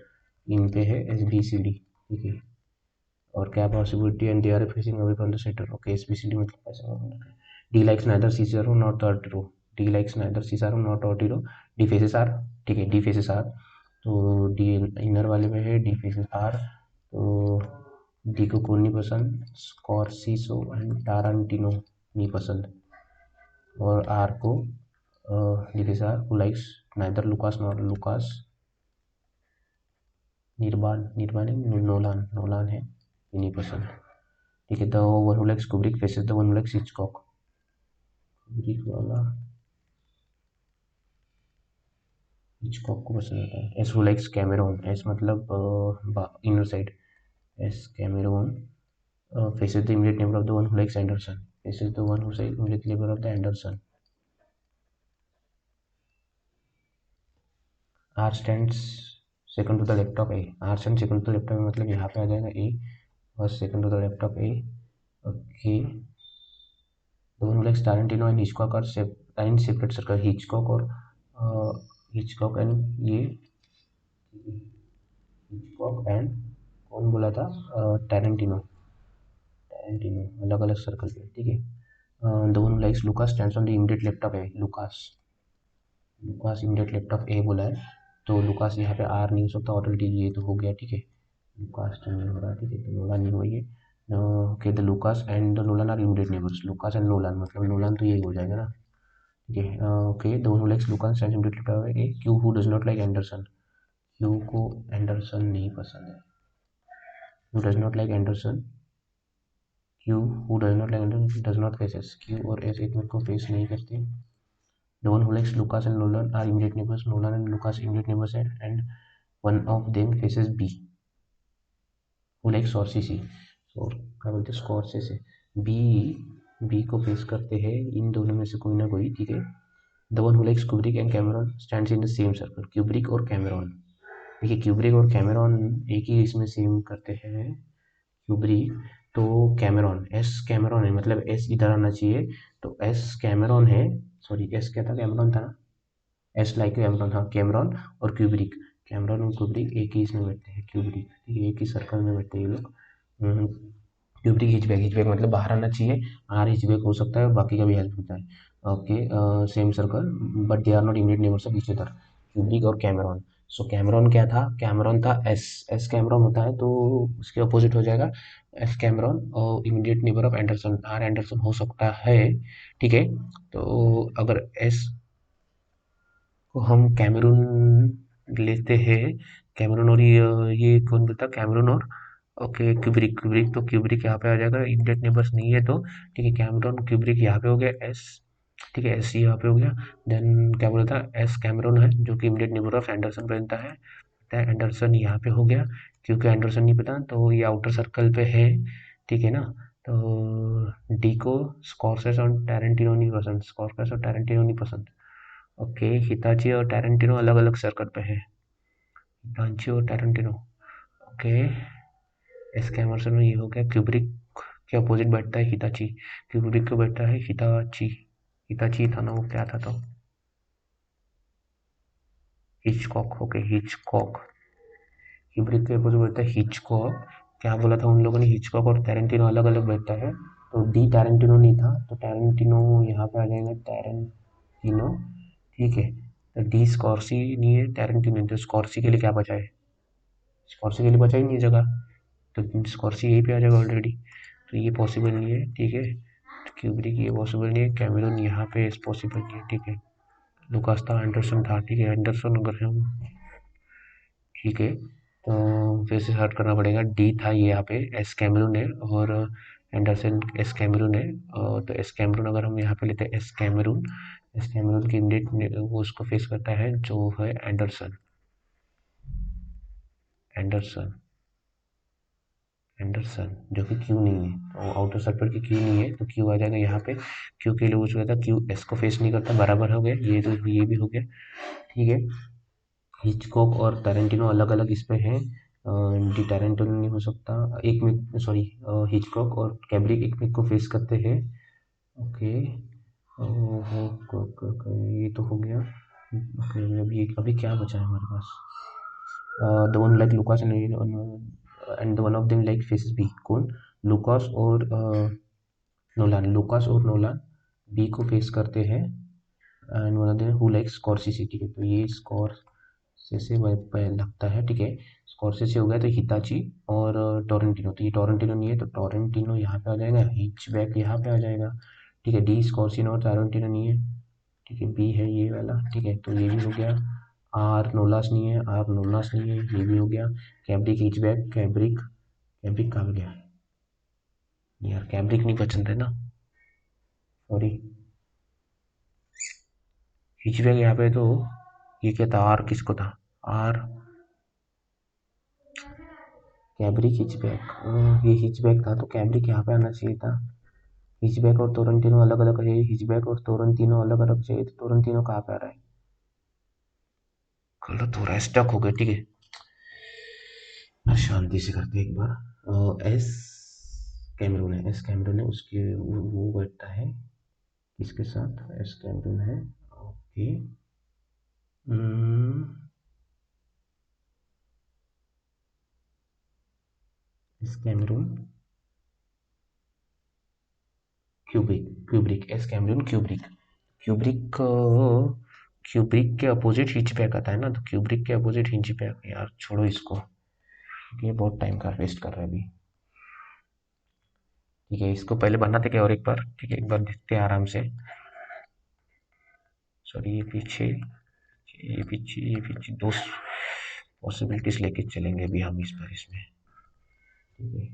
इन पे है HBCD। ठीक है, और क्या possibility and they are facing away from the centre. Okay, SBCD मतलब ऐसा। D likes neither Cesaro not Ortiro, D likes neither Cesaro not Ortiro. D faces R, ठीक है, डी फेसेस आर, तो डी इनर वाले में है, D faces R, तो D को कौन नहीं पसंद, स्कॉर्सिसो एंड टारंटिनो नहीं पसंद। और आर को D faces R who likes neither Lucas not Lucas, निर्बान निर्बान नोलान नोलान है, ये नहीं पसंद। ठीक है, the one who likes Kubrick faces the one who likes Hitchcock, Kubrick वाला हिचकॉक को पसंद आता है। S who likes Cameron, S मतलब inner side, S Cameron faces the immediate neighbour of the one who likes Anderson, faces the one who side immediate neighbour of the Anderson. R stands second to the left of A, R stand second to the left of, मतलब यहाँ पे आ जाएगा A और second to the left of A. Okay, the one who likes Tarantino and Hitchcock और in separate circle, Hitchcock और Hitchcock and ये Hitchcock and कौन बोला था, टैरेंटिनो, टैरेंटिनो अलग अलग सर्कल पे। ठीक है, the one who likes Lucas stands on the immediate left of A, Lucas, Lucas immediate left of A बोला है, तो लुकास यहाँ पे आर नहीं हो सकता, ऑलरेडी ये तो हो गया। ठीक है, लुकास तो नहीं हो रहा। ठीक है, तो नोलान नहीं हुआ ये। Okay, the Lucas and the Nolan are immediate neighbours, Lucas and Nolan मतलब नोलान तो यही हो जाएगा ना। ठीक है, okay, the one who likes Lucas stands immediate left of A, Q who does not like Anderson, Q को Anderson नहीं पसंद है, Q does not like Anderson, Q who does not like Anderson does not faces, Q और S एक मेरे को face नहीं करते। The one who likes Lucas and Nolan are immediate neighbors. Nolan and Lucas immediate neighbors and one of them faces B. Who likes Scorsese? So क्या बोलते हैं, Scorsese। B को फेस करते हैं इन दोनों में से कोई ना कोई। ठीक है, The one who likes Kubrick and Cameron stands in the same circle. Kubrick और कैमेरॉन, देखिए क्यूब्रिक और कैमेरॉन एक ही इसमें सेम करते हैं। क्यूब्रिक तो कैमेरॉन, एस कैमेरॉन है, मतलब एस इधर आना चाहिए, तो एस कैमेरॉन है, सॉरी एस क्या था, कैमेरॉन था ना, एस लाइक कैमरॉन, हाँ कैमरॉन और क्यूब्रिक, कैमरॉन और क्यूब्रिक एक ही इसमें बैठते हैं, क्यूब्रिक ठीक है, एक ही सर्कल में बैठते हैं ये लोग। क्यूब्रिक हिचबैक, हिचबैक मतलब बाहर आना चाहिए, आर हिचबैक हो सकता है और बाकी का भी हेल्प होता है। Okay, same circle but they are not immediate neighbours of each other, Kubrick और कैमरॉन। सो कैमरॉन क्या था, कैमरॉन था एस, एस कैमरॉन होता है तो उसके अपोजिट हो जाएगा एफ कैमरॉन, और immediate neighbour of Anderson, R Anderson हो सकता है। ठीक है, तो अगर एस को हम कैमरून लेते हैं, कैमरून और ये कौन बोलता, कैमरून और ओके क्यूब्रिक, क्यूब्रिक तो क्यूब्रिक यहाँ पे आ जाएगा, इमीडिएट नेबर्स नहीं है तो। ठीक है, कैमरून क्यूब्रिक यहाँ पे हो गया एस, ठीक है एस यहाँ पे हो गया। देन क्या बोला था, एस कैमरून है जो कि इमीडिएट नेबर ऑफ एंडरसन बनता है, एंडरसन यहाँ पे हो गया, क्योंकि एंडरसन नहीं पता तो ये आउटर सर्कल पे है। ठीक है ना, तो डी को स्कॉर्सेस और टैरेंटिनो नहीं पसंद, स्कॉर्सेस और टैरेंटिनो नहीं पसंद। ओके, हिताची और टैरेंटिनो अलग अलग सर्कल पे है, हिताची और टैरेंटिनो। ओके, इसके एमर्सन में ये हो गया, क्यूब्रिक के अपोजिट बैठता है हिताची, क्यूब्रिक को बैठता है हिताची, हिताची था ना वो क्या था, तो हिचकॉक। ओके, हिचकॉक, क्यूब्रिक के अपोजिट बैठता है हिचकॉक। क्या बोला था उन लोगों ने, हिचकॉक और टैरेंटिनो अलग अलग बैठता है, तो डी टैरेंटिनो नहीं था, तो टैरेंटिनो यहाँ पे आ जाएगा, टैरेंटिनो। ठीक है, तो डी स्कॉर्सी नहीं है, टैरेंटिनो नहीं, तो स्कॉर्सी के लिए क्या बचा है? स्कॉर्सी के लिए बचा ही नहीं है जगह, तो स्कॉर्सी यहीं पे आ जाएगा ऑलरेडी। तो ये पॉसिबल नहीं है, ठीक है। तो क्यूब्रिक ये पॉसिबल नहीं है, कैमरून यहाँ पे पॉसिबल नहीं है, ठीक है। लुकास था, एंडरसन था, ठीक है, एंडरसन अगर हम, ठीक है, तो फिर से सर्च करना पड़ेगा। डी था ये यहाँ पे, एस कैमरून है, और एंडरसन एस कैमरून है। तो एस कैमरून अगर हम यहाँ पे लेते हैं, एस कैमरून की इमीडिएट वो उसको फेस करता है जो है एंडरसन, एंडरसन एंडरसन, जो कि क्यू नहीं है, तो आउटर सर्कल की क्यू नहीं है, तो क्यू आ जाएगा यहाँ पे। क्यू के लिए वो जो था, क्यू एस को फेस नहीं करता, बराबर हो गया ये, तो ये भी हो गया, ठीक है। हिचकॉक और टैरेंटिनो अलग अलग इस पे हैं, डी टैरेंटिनो नहीं हो सकता, एक में सॉरी, हिचकॉक और कैब्रिक एक में को फेस करते हैं, ओके। ये तो हो गया, ओके। अभी क्या बचा है हमारे पास? The one like Lucas and the one of them like faces B, कौन? लुकास और नोलान, लुकास और नोलान बी को फेस करते हैं, and one of them who like Scorsese, ठीक है। तो ये स्कॉर्सेसे लगता है, ठीक है। स्कॉर्सेसे हो गया, तो हिताची और टोरेंटिनो, तो ये टोरेंटिनो नहीं है, तो टोरेंटिनो यहाँ पे आ जाएगा, हिचबैक यहाँ पे आ जाएगा, ठीक है। डी स्कॉर्सिनो और टोरेंटिनो नहीं है, ठीक है, बी है ये वाला, ठीक है, तो ये भी हो गया। आर नोलास नहीं है, आर नोलास नहीं है, ये भी हो गया। कैब्रिक हिचबैक, कैब्रिक, कैब्रिक कहाँ गया यार? कैब्रिक नहीं पसंद है ना, सॉरी। हिचबैक यहाँ पे, तो ये क्या था, आर किसको था? आर कैब्रिक हिचबैक, ये हिचबैक था, तो कैब्रिक यहाँ पे आना चाहिए था। हिचबैक और टोरंटिनो अलग अलग है, हिचबैक और टोरंटिनो अलग अलग चाहिए, तो टोरंटिनो कहाँ पे आ रहा है? गलत हो रहा है, स्टक हो गया, ठीक है। शांति से करते हैं एक बार। एस कैमरून है, एस कैमरून है, उसके वो बैठता है किसके साथ? एस कैमरून है, okay. S Cameron, Kubrick, Kubrick, S Cameron Kubrick, Kubrick, Kubrick के अपोजिट हिचबैक आता है ना, तो क्यूब्रिक के अपोजिट हिचबैक, यार छोड़ो इसको, ये बहुत टाइम का वेस्ट कर रहा है अभी, ठीक है। इसको पहले बनाते क्या और एक बार, ठीक है, एक बार देखते हैं आराम से। सॉरी, ये पीछे दो पॉसिबिलिटीज लेके चलेंगे अभी हम इस पर, इसमें, ठीक है।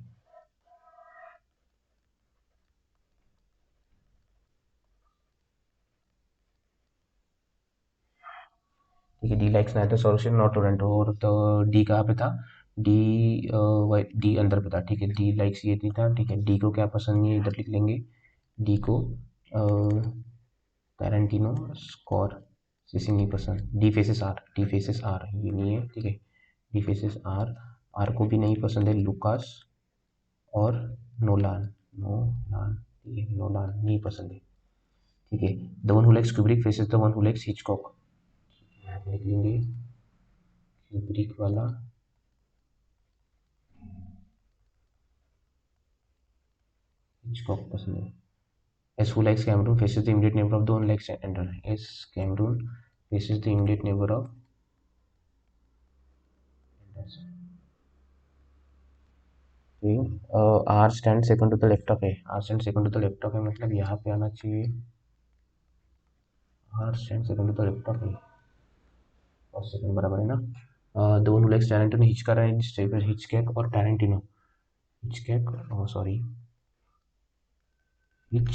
ठीक है, D likes nitro solution not Toronto, और तो डी कहाँ पे था? डी, डी अंदर पे था, ठीक है। डी लाइक्स ये नहीं था, ठीक है। डी को क्या पसंद नहीं है, इधर लिख लेंगे। डी को टैरेंटिनो, स्कॉर, सीसी नहीं पसंद। D faces R, D faces R ये नहीं है, ठीक है। डी फेसेस आर, आर को भी नहीं पसंद है लुकास और नोलान, नोलान, ठीक है, नोलान नहीं पसंद है, ठीक है। The one who likes Kubrick faces the one who likes Hitchcock, लिख लेंगे क्यूब्रिक वाला, हिचकॉक पसंद है। S who likes Cameron faces the immediate neighbour of the one likes Ander, S Cameron faces the immediate neighbour of R stand second to the left of A, R stand second to the left of A मतलब यहाँ पे आना चाहिए, R stand second to the left of ए, और second बराबर है ना। दो वन लाइक्स टैरेंटिनो, हिच कर रहा है, हिचकैक और टैरेंटिनो, हिचकैक, सॉरी, हिच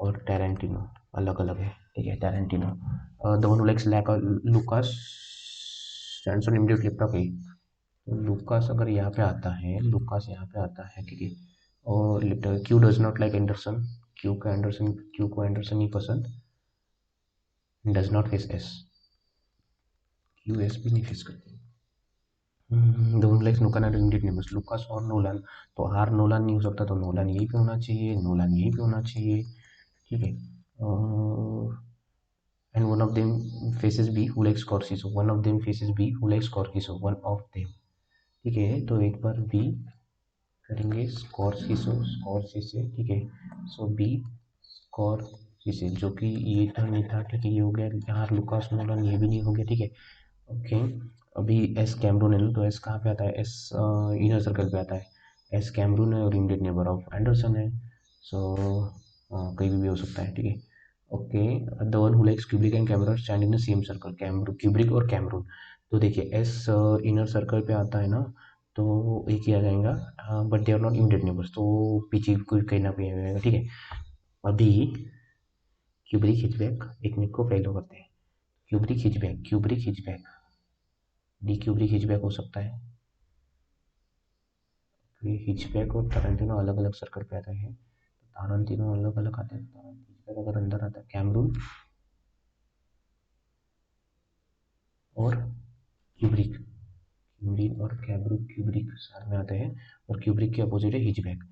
और टैरेंटिनो अलग अलग है, ठीक है। Tarantino, the one who likes Lucas stands on immediate left of A, Lucas अगर यहाँ पे आता है, लुकास यहाँ पे आता है, ठीक है। और later Q does not like Anderson, Q को एंडरसन नहीं पसंद, does not face S, Q S भी नहीं फेस करते। दोनों लाइक्स नुकन एंड इमीडिएट नेबर्स, लुकास और नोलान, तो आर नोलान नहीं हो सकता, तो नोलान यहीं पे होना चाहिए, नोलान यहीं पे होना चाहिए, ठीक है। And one of them faces B who likes Scorsese, one of them faces B who likes Scorsese, one of them, ठीक है। तो एक बार बी करेंगे स्क्वायर सी से, ठीक है। सो बी स्क्वायर सी से, जो कि ये था नहीं था, ठीक है, ये हो गया। यहाँ लुकास मोलन ये भी नहीं हो गया, ठीक है। ओके, अभी एस कैमरून है ना, तो एस कहाँ पे आता है, एस इनर सर्कल पे आता है। एस कैमरून है और इमीडिएट नेबर ऑफ एंडरसन है। सो कहीं भी हो सकता है, ठीक है। Okay, the one who likes Kubrick and Cameron stand in the same circle, Cameron Kubrick और कैमरून। तो देखिए एस इनर सर्कल पे आता है ना, तो एक ही आ जाएगा, but they are not immediate neighbours, तो पीछे कोई कहीं ना कहीं आ जाएगा, ठीक है। अभी क्यूब्रिक हिचबैक टेक्निक को फॉलो करते हैं। क्यूब्रिक हिचबैक डी क्यूब्रिक हिचबैक हो सकता है। ये हिचबैक और टारंटिनो अलग अलग सर्कल पे आते हैं, टारंटिनो अलग अलग आते हैं। हिचबैक अगर अंदर आता है, कैमरून और क्यूब्रिक, क्यूब्रिक और कैमरून, क्यूब्रिक साथ में आते हैं, और क्यूब्रिक के अपोजिट है हिचबैक।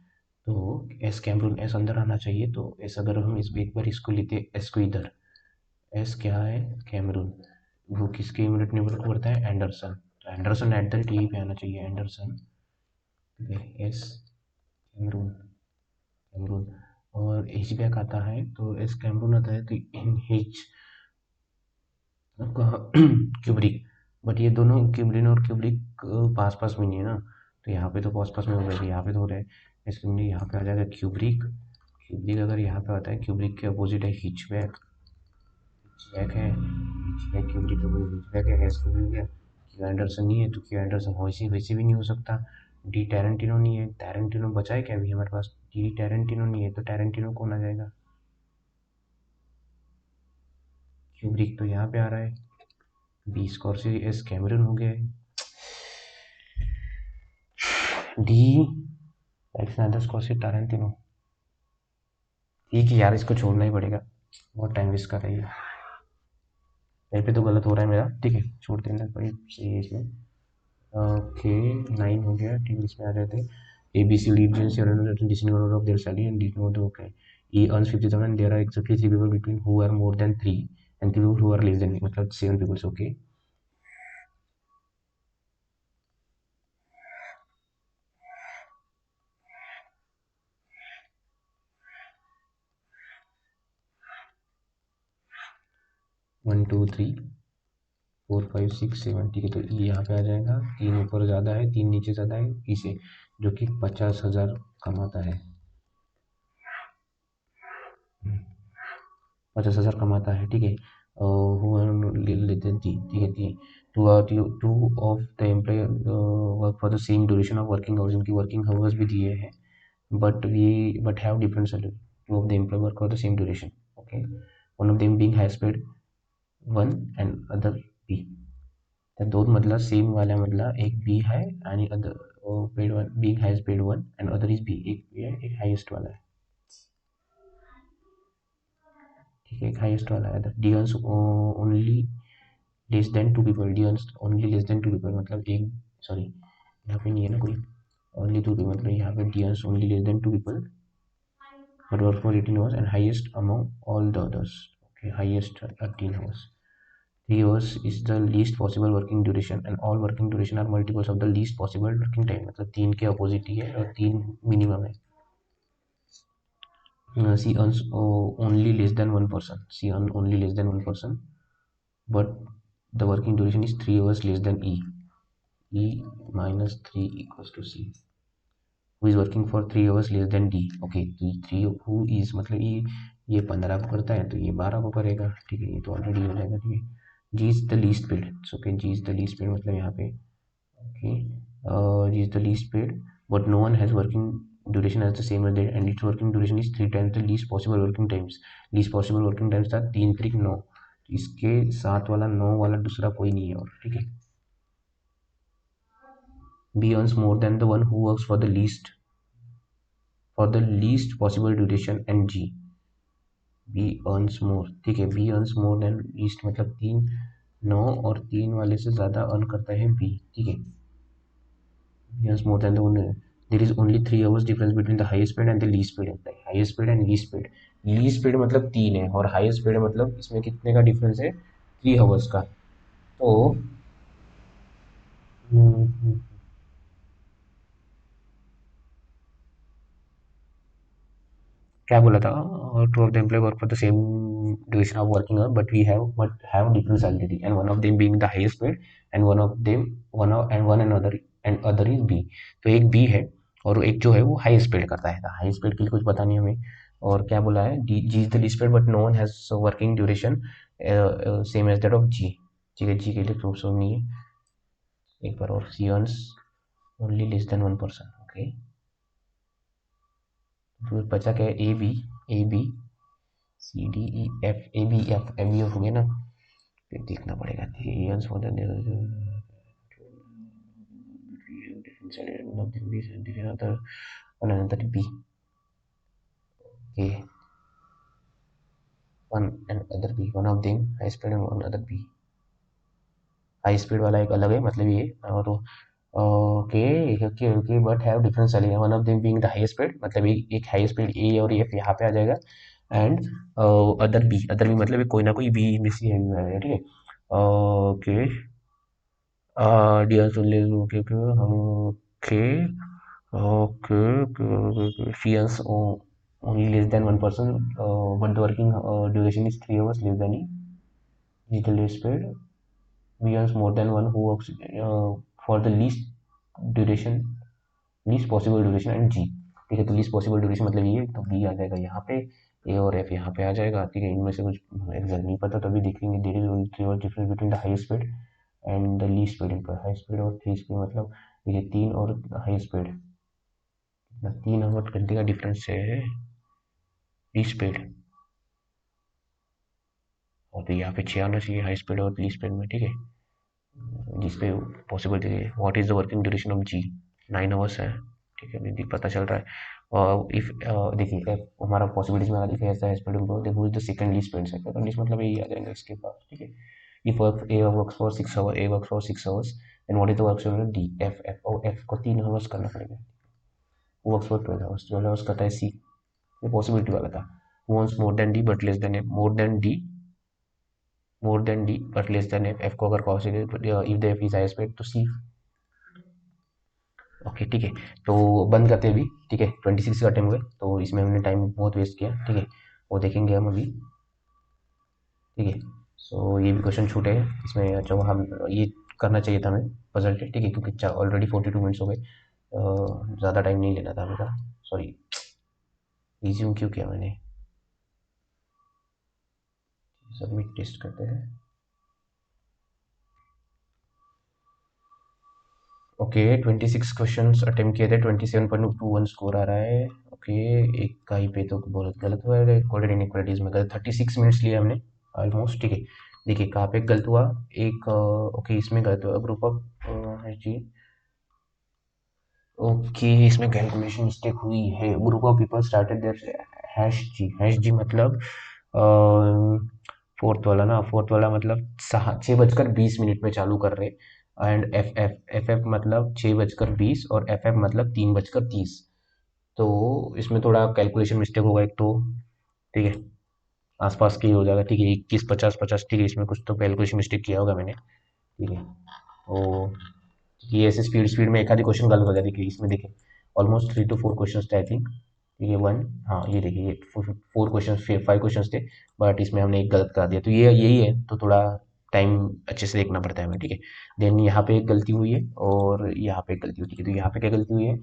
तो एस कैमरून, एस अंदर आना चाहिए, तो एस अगर हम इस एक बार इसको लेते, एस को इधर, एस क्या है, कैमरून, वो किसके इमीडिएट नेबर को करता है, एंडरसन। तो एंडरसन एट द रेट यहीं पे आना चाहिए, एंडरसन, ठीक है। एस कैमरून, कैमरून और एच बैक आता है, तो एस कैमरून आता है, तो इन एच क्यूब्रिक। बट ये दोनों क्यूब्रिन और क्यूब्रिक पास पास में नहीं है ना, तो यहाँ पे तो पास पास में हो रहा है, यहाँ पे तो हो रहा है, इसलिए यहाँ पे आ जाएगा क्यूब्रिक। क्यूब्रिक अगर यहाँ पे आता है, क्यूब्रिक के अपोजिट है हिचबैक, हिचबैक है, हिचबैक क्यूब्रिक के अपोजिट हिचबैक है, एस क्यूब्रिक है। क्यू एंडरसन नहीं है, तो क्यू एंडरसन वैसे वैसे भी नहीं हो सकता। डी टैरेंटिनो नहीं है, टैरेंटिनो बचा है क्या अभी हमारे पास, डी टैरेंटिनो नहीं है, तो टैरेंटिनो कौन आ जाएगा, क्यूब्रिक तो यहाँ पे आ रहा है। बी स्कॉर्सी एस कैमरन हो गया है। डी अलेक्जेंडर स्कॉर्सी टारंटिनो, ठीक है यार, इसको छोड़ना ही पड़ेगा, बहुत टाइम वेस्ट कर रही है। यहीं पे तो गलत हो रहा है मेरा, ठीक है, छोड़ देना, कोई सही है इसमें। ओके, 9 हो गया, ठीक है, इसमें आ जाते हैं। A B C D decision of their salary and D no okay. E earns 50,000, there are exactly 3 people between who are more than 3 and 3 people who are less than, मतलब 7 पीपल्स, ओके। 1 2 3 4 5 6 7, ठीक है, तो ये यहाँ पे आ जाएगा, 3 ऊपर ज़्यादा है, 3 नीचे ज़्यादा है इसे, जो कि 50,000 कमाता है, 50,000 कमाता है, ठीक है। ठीक है, two of the employ work for the same duration of working hours, इनकी वर्किंग आवर्स भी दिए हैं, but have different salary. Two of the employ work for the same duration, okay, one of them being has paid 1 and other B. तर दोन मधला same वाला मधला एक बी है, आणि other paid one, B has paid 1 and other is B, एक B है, एक हाईएस्ट वाला है, ठीक है, एक हाईएस्ट वाला है। D earns only less then 2 people, D earns only less then 2 people, मतलब एक, सॉरी यहाँ पे नहीं है ना कोई, ओनली 2 पीपल, मतलब यहाँ पे D earns only less then 2 people but work for 18 hours and highest among all the others, okay, highest 18 hours. 3 hours is the least possible working duration and all working duration are multiples of the least possible working time, मतलब 3 के opposite ही है और 3 minimum है। C earns only less than 1 person, C earn only less than 1 person, but the working duration is 3 hours less than e minus 3 equals to c, who is working for 3 hours less than d, okay, तो 3 who is मतलब ये 15 को करता है, तो ये 12 को करेगा, ठीक है, ये तो ऑलरेडी हो जाएगा, ठीक है। G is the least paid, okay, G is the least paid, मतलब यहाँ पे, okay, G is the least paid, but no one has working duration as the same as that and its working duration is 3 times the least possible working times. Least possible working times था 3 3 9, इसके साथ वाला 9 वाला दूसरा कोई नहीं है और, ठीक है। B earns more than the one who works for the least possible duration and G, B earns more, ठीक है, B earns more than least, मतलब 3 9 और 3 वाले से ज़्यादा अर्न करता है बी, ठीक है। B earns more than the one, there is only 3 hours difference between the highest paid and the least paid, highest paid and least paid. Least paid मतलब 3 है और हाईएस्ट पेड मतलब इसमें कितने का डिफरेंस है, 3 hours का। तो हम्म, क्या बोला था, two of the employ work for the same duration of working hour but have different salary and one of them being the highest paid and one and other is B. तो एक B है और एक जो है वो highest paid करता है, हाईएस्ट पेड के लिए कुछ पता नहीं हमें। और क्या बोला है, G is the least paid but no one has working duration same as that of G. ठीक है, जी के लिए प्रूफ नहीं है। एक बार और, C earns only less than 1%। Okay, फिर बचा क्या है, A B C D E F, A B F हो गया ना, फिर देखना पड़ेगा। A earns more than another b, a one and other b, one of them high speed and one other b। High speed वाला एक अलग है, मतलब ये, और okay okay okay, but have different salary, one of them being the highest paid, मतलब एक high speed ए और एफ यहाँ पे आ जाएगा, एंड अदर बी मतलब कोई ना कोई बी में से है, ठीक है। Okay dear okay okay okay okay okay, fears only less than 1%, but the working duration is 3 hours less than E. Digital rate speed, we earns more than one who works for the duration least possible duration and G। ठीक है, तो least possible duration मतलब ये, तो B आ जाएगा यहाँ पे, ए और एफ यहाँ पे आ जाएगा। ठीक है, इनमें से कुछ एग्जैक्ट नहीं पता तो अभी देखेंगे। There is only 3 difference between the high speed and the least speed. High speed और 3 स्पीड मतलब ये 3 और हाई स्पीड, 3 घंटे का डिफरेंस है लीस्ट स्पीड, और तो यहाँ पे 6 आना चाहिए हाई स्पीड और लीस्ट स्पीड में। ठीक है, जिसपे पॉसिबल चाहिए। What is the working duration of G, 9 hours है। ठीक है, अभी पता चल रहा है। और इफ देखिए एफ हमारा पॉसिबिलिटीज में लिखा ऐसा है, स्पीड देखो the second least speed, second least मतलब यही आ जाएगा इसके पास। ठीक है, if work A works for 6 hour, A works for 6 hours, and what is the work of D, F और एफ को 3 आवर्स करना पड़ेगा। वर्क्स फॉर 12 आवर्स, 12 आवर्स करता है सी, ये पॉसिबिलिटी वाला था। Once more than D but less than F, more than D but less than F, F को अगर possible if the F is highest paid तो सी। ओके ठीक है, तो बंद करते हैं अभी। ठीक है, 26 का टाइम हुए, तो इसमें हमने टाइम बहुत वेस्ट किया। ठीक है, वो देखेंगे हम अभी। ठीक है, सो ये भी क्वेश्चन छूटे हैं इसमें। अच्छा, वो हम ये करना चाहिए था हमें पजल टेस्ट। ठीक है, क्योंकि ऑलरेडी 42 मिनट्स हो गए, ज़्यादा टाइम नहीं लेना था मेरा, सॉरी। रिज्यूम क्यों किया मैंने, सबमिट टेस्ट करते हैं। ओके 26 क्वेश्चंस अटेम्प्ट किए थे, 27.21 स्कोर आ रहा है। ओके, एक का ही पे तो बहुत गलत हुआ है, कोडेड इनइक्वालिटीज में गलत, 36 मिनट्स लिए हमने ऑलमोस्ट। ठीक है, देखिए कहाँ पे गलत हुआ, एक ओके इसमें गलत हुआ, ग्रुप ऑफ जी। ओके, इसमें कैलकुलेशन मिस्टेक हुई है। Group of people started their hash G मतलब फोर्थ वाला ना, फोर्थ वाला मतलब 6:20 में चालू कर रहे, एंड एफ एफ मतलब 6:20 और एफ एफ मतलब 3:30। तो इसमें थोड़ा कैलकुलेशन मिस्टेक होगा एक तो। ठीक है, आसपास की हो जाएगा। ठीक है, 21, 50, 50। ठीक है, इसमें कुछ तो कैलकुलेशन मिस्टेक किया होगा मैंने। ठीक है, तो ये ऐसे स्पीड स्पीड में एक आधी क्वेश्चन गलत हो जाती है इसमें। देखिए ऑलमोस्ट 3 to 4 क्वेश्चन थे आई थिंक। ये वन, हाँ ये देखिए, ये 4 क्वेश्चन, 5 क्वेश्चन थे, बट इसमें हमने एक गलत कर दिया, तो ये यही है। तो थोड़ा टाइम अच्छे से देखना पड़ता है हमें। ठीक है, देन यहाँ पे एक गलती हुई है और यहाँ पे एक गलती हुई है। तो यहाँ पे क्या गलती हुई है,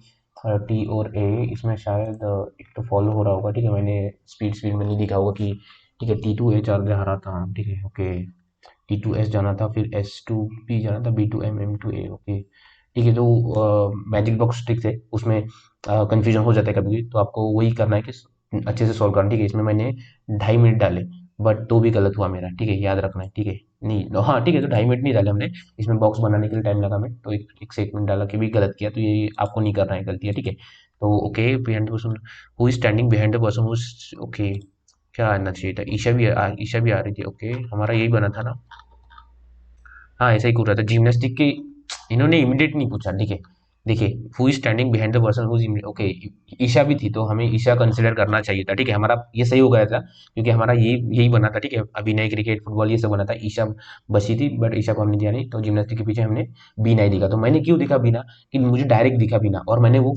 टी और ए, इसमें शायद एक तो फॉलो हो रहा होगा। ठीक है, मैंने स्पीड स्पीड में नहीं लिखा होगा कि, ठीक है, T2A चल रहा था। ठीक है, ओके, T2S जाना था, फिर S2B जाना था, B2M M2A। ओके ठीक है, तो मैजिक बॉक्स ट्रिक है, उसमें कंफ्यूजन हो जाता है कभी भी, तो आपको वही करना है कि अच्छे से सॉल्व करना। ठीक है, इसमें मैंने 2.5 मिनट डाले, बट तो भी गलत हुआ मेरा। ठीक है, याद रखना है। ठीक है, नहीं हाँ ठीक है, तो 2.5 मिनट नहीं डाले हमने, इसमें बॉक्स बनाने के लिए टाइम लगा हमें, तो एक से 1 मिनट डाला के भी गलत किया, तो ये आपको नहीं करना है, गलती है। ठीक है, तो okay, behind the person who is standing behind the person who, okay क्या आना चाहिए था, ईशा भी आ रही थी। ओके, हमारा यही बना था ना, हाँ ऐसा ही पूछ रहा था जिम्नास्टिक की, इन्होंने इमीडिएट नहीं पूछा। ठीक है, देखिए who is standing behind the person who is, okay Isha भी थी, तो हमें ईशा कंसिडर करना चाहिए था। ठीक है, हमारा ये सही हो गया था, क्योंकि हमारा यही बना था। ठीक है, अभिनय, क्रिकेट, फुटबॉल ये सब बना था, ईशा बची थी, बट ईशा को हमने दिया नहीं, तो जिम्नास्टिक के पीछे हमने बीना ही दिखा। तो मैंने क्यों दिखा बीना, कि मुझे डायरेक्ट दिखा बीना, और मैंने वो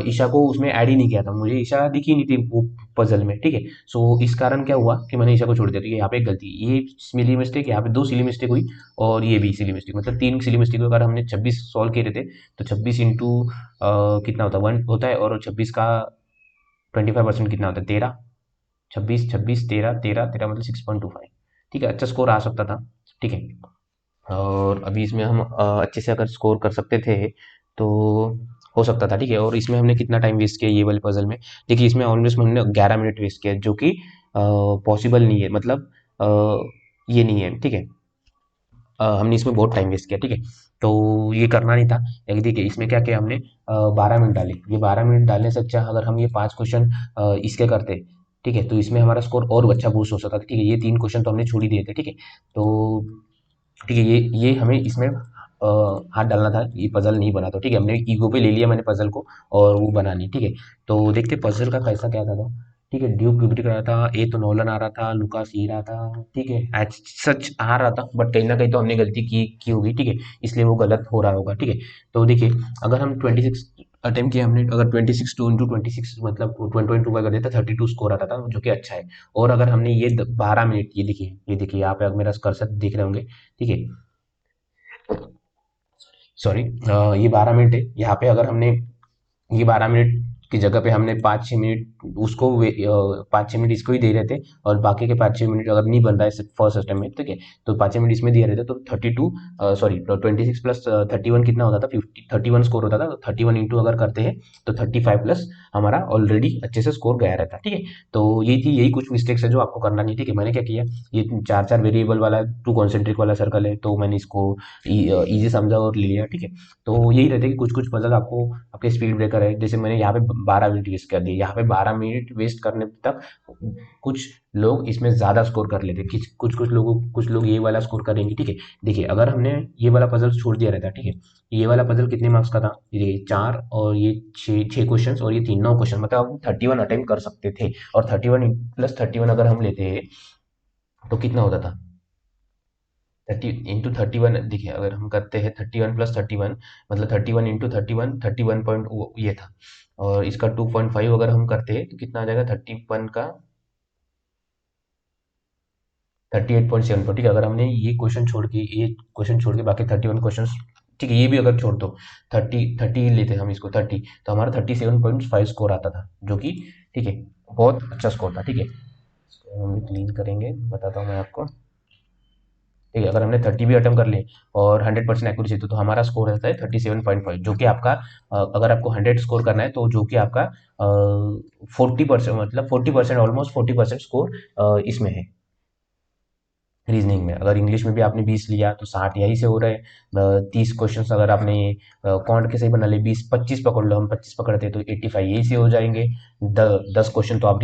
ईशा को उसमें ऐड ही नहीं किया था, मुझे ईशा दिखी नहीं थी, वो पजल में, ठीक है। सो इस कारण क्या हुआ कि मैंने ईशा को छोड़ दिया, तो ये यहाँ पे एक गलती, ये सिली मिस्टेक, यहाँ पे 2 सिली मिस्टेक हुई और ये भी सिली मिस्टेक, मतलब 3 सिली मिस्टेक। अगर हमने 26 सॉल्व किए थे तो 26 इंटू कितना होता है, 1 होता है, और 26 का 25% कितना होता है, 13। 26 26 13 13 13 मतलब 6.25, ठीक है। अच्छा स्कोर आ सकता था, ठीक है। और अभी इसमें हम अच्छे से अगर स्कोर कर सकते थे तो हो सकता था, ठीक है। और इसमें हमने कितना टाइम वेस्ट किया ये वाले पजल में, देखिए इसमें ऑलमोस्ट हमने 11 मिनट वेस्ट किया, जो कि पॉसिबल नहीं है, मतलब अ, ये नहीं है, ठीक है। हमने इसमें बहुत टाइम वेस्ट किया, ठीक है। तो ये करना नहीं था। लेकिन देखिए इसमें क्या किया हमने, 12 मिनट डाले, ये 12 मिनट डालने से अच्छा अगर हम ये 5 क्वेश्चन इसके करते, ठीक है, तो इसमें हमारा स्कोर और अच्छा बूस्ट हो सकता था, ठीक है। ये 3 क्वेश्चन तो हमने छोड़ ही दिए थे, ठीक है। तो ठीक है, ये हमें इसमें हाथ डालना था, ये पजल नहीं बना, तो ठीक है, हमने ईगो पे ले लिया मैंने पजल को, और वो बना नहीं, ठीक है। तो देखते पजल का कैसा क्या था, ठीक है। ड्यूक क्यूबिक रहा था, ए तो नोलन आ रहा था, लुकास ही रहा था, ठीक है, एज सच आ रहा था, बट कहीं ना कहीं तो हमने गलती की होगी, ठीक है, इसलिए वो गलत हो रहा होगा, ठीक है। तो देखिए अगर हम 26 अटेम्प्ट किया हमने, अगर 26 टू इंटू 26 मतलब 20.2 कर देता 32 स्कोर आता था, जो कि अच्छा है। और अगर हमने ये 12 मिनट, ये देखिए यहाँ पे अगर मेरा कर्सर देख रहे होंगे, ठीक है, सॉरी, ये 12 मिनट है, यहाँ पे अगर हमने ये 12 मिनट की जगह पे हमने 5-6 मिनट उसको 5-6 मिनट इसको ही दे रहे थे, और बाकी के 5-6 मिनट अगर नहीं बन रहा है फर्स्ट सिस्टम में, ठीक है, तो 5-6 मिनट इसमें दिए रहते, तो 32 सॉरी 26 प्लस 31 कितना होता था, 31 स्कोर होता था। तो 31 इंटू अगर करते हैं तो 35 प्लस हमारा ऑलरेडी अच्छे से स्कोर गया रहता, ठीक है। तो यही कुछ मिस्टेक्स है जो आपको करना नहीं, ठीक है। मैंने क्या किया, ये 4-4 वेरिएबल वाला 2 कॉन्सेंट्रिक वाला सर्कल है, तो मैंने इसको इजी समझा और ले लिया, ठीक है। तो यही रहता है कि कुछ कुछ पजल आपको, आपके स्पीड ब्रेकर है, जैसे मैंने यहाँ पे 12 मिनट वेस्ट कर दिए, यहाँ पे 12 मिनट वेस्ट करने तक कुछ लोग इसमें ज्यादा स्कोर कर लेते, कुछ लोग ये वाला स्कोर करेंगे, ठीक है। देखिए अगर हमने ये वाला पजल छोड़ दिया रहता, ठीक है, ये वाला पजल कितने मार्क्स का था, ये 4 और ये 6 क्वेश्चन और ये 9 क्वेश्चन, मतलब हम 31 अटेम्प्ट कर सकते थे। और 31 प्लस 31 अगर हम लेते हैं तो कितना होता था, 30 इंटू 31, देखिए अगर हम करते हैं 31 प्लस 31 मतलब 31 इंटू 31 31 पॉइंट ये था, और इसका 2.5 अगर हम करते हैं तो कितना आ जाएगा, 31 का 38.74, ठीक है। अगर हमने ये क्वेश्चन छोड़ के बाकी 31 क्वेश्चन, ठीक है, ये भी अगर छोड़ दो, 30 लेते हम इसको 30, तो हमारा 37.5 स्कोर आता था, जो कि ठीक है, बहुत अच्छा स्कोर था, ठीक है। इसको हम क्लीन करेंगे, बताता हूँ मैं आपको, ठीक है। अगर हमने 30 भी अटेम्प्ट कर लिए और 100% एक्यूरेसी, तो हमारा स्कोर रहता है 37.5, जो कि आपका अगर आपको 100 स्कोर करना है, तो जो कि आपका 40%, मतलब 40%, ऑलमोस्ट 40% स्कोर इसमें है, रीजनिंग में। अगर इंग्लिश में भी आपने 20 लिया तो 60 यही से हो रहे हैं। 30 क्वेश्चन अगर आपने कॉन्ट के सही बना ले, 20-25 पकड़ लो, हम 25 पकड़ते हैं तो 85 यही से हो जाएंगे। 10 क्वेश्चन तो आप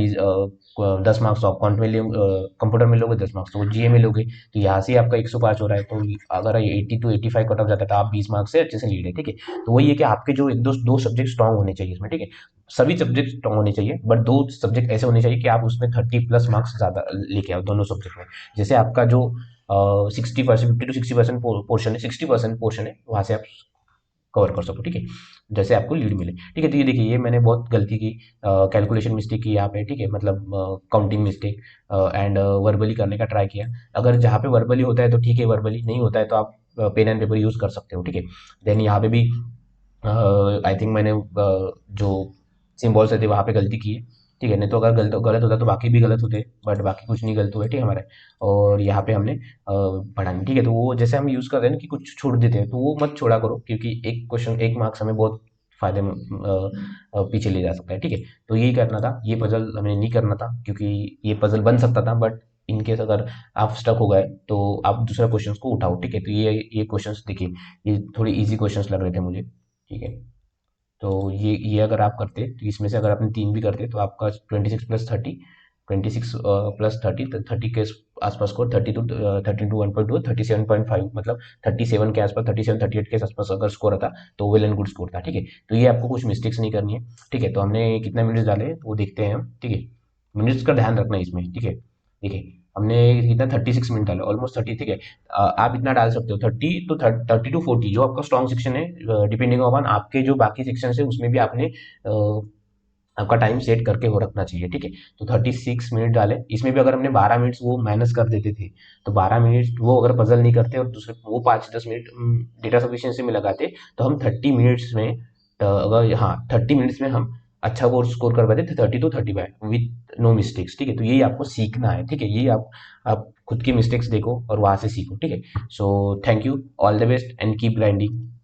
10 मार्क्स तो आप कॉन्ट में ले, कंप्यूटर में लोगे, 10 मार्क्स तो जीए में लोगे, तो यहाँ से आपका 105 हो रहा है। तो अगर 80 to 85 कट ऑफ जाता है तो आप 20 मार्क्स से अच्छे से लीड है, ठीक है। तो वही है कि आपके जो एक दो दो सब्जेक्ट स्ट्रांग होने चाहिए इसमें, ठीक है। सभी सब्जेक्ट स्ट्रांग होने चाहिए, बट 2 सब्जेक्ट ऐसे होने चाहिए कि आप उसमें 30+ मार्क्स ज्यादा लेके आओ दोनों सब्जेक्ट में। जैसे आपका जो 60%, 50 to 60% पोर्शन है, 60% पोर्शन है, वहां से आप कवर कर सको, ठीक है, जैसे आपको लीड मिले, ठीक है। तो ये देखिए ये मैंने बहुत गलती की, कैलकुलेशन मिस्टेक की यहाँ पे, ठीक है, मतलब काउंटिंग मिस्टेक एंड वर्बली करने का ट्राई किया। अगर जहाँ पे वर्बली होता है तो ठीक है, वर्बली नहीं होता है तो आप पेन एंड पेपर यूज कर सकते हो, ठीक है। देन यहाँ पे भी आई थिंक मैंने जो सिम्बॉल्स थे वहाँ पे गलती की है, ठीक है। नहीं तो अगर गलत गलत होता तो बाकी भी गलत होते, बट बाकी कुछ नहीं गलत हुए, ठीक है हमारे। और यहाँ पे हमने पढ़ा नहीं, ठीक है। तो वो जैसे हम यूज़ करते हैं ना कि कुछ छोड़ देते हैं, तो वो मत छोड़ा करो, क्योंकि एक क्वेश्चन 1 मार्क्स हमें बहुत फायदे में पीछे ले जा सकता है, ठीक है। तो यही करना था, ये पजल हमें नहीं करना था, क्योंकि ये पजल बन सकता था, बट इनकेस अगर आप स्टक हो गए तो आप दूसरा क्वेश्चन को उठाओ, ठीक है। तो ये क्वेश्चंस देखिए, ये थोड़े इजी क्वेश्चंस लग रहे थे मुझे, ठीक है। तो ये अगर आप करते तो इसमें से अगर आपने 3 भी करते तो आपका 26 प्लस 30 के आसपास स्कोर, 32 37.5 मतलब 37 के आसपास, 37-38 के आसपास अगर स्कोर आता तो वेल एंड गुड स्कोर था, ठीक है। तो ये आपको कुछ मिस्टेक्स नहीं करनी है, ठीक है। तो हमने कितने मिनट्स डाले वो देखते हैं हम, ठीक है। मिनट्स का ध्यान रखना है इसमें, ठीक है। देखिए हमने कितना 36 मिनट डाले, ऑलमोस्ट 30, ठीक है। आप इतना डाल सकते हो 30 to 40, जो आपका स्ट्रॉन्ग सेक्शन है, डिपेंडिंग ऑन आपके जो बाकी सेक्शन है उसमें भी आपने आपका टाइम सेट करके हो रखना चाहिए, ठीक है। तो 36 मिनट डाले, इसमें भी अगर हमने 12 मिनट वो माइनस कर देते थे, तो 12 मिनट वो अगर पजल नहीं करते और दूसरे वो 5-10 मिनट डेटा सफिशिएंसी में लगाते, तो हम 30 मिनट्स में अगर हाँ 30 मिनट्स में हम अच्छा वो स्कोर कर पाते थे, 30 to 35 विथ नो मिस्टेक्स, ठीक है। तो यही आपको सीखना है, ठीक है। यही आप खुद की मिस्टेक्स देखो और वहां से सीखो, ठीक है। So thank you, all the best and keep grinding.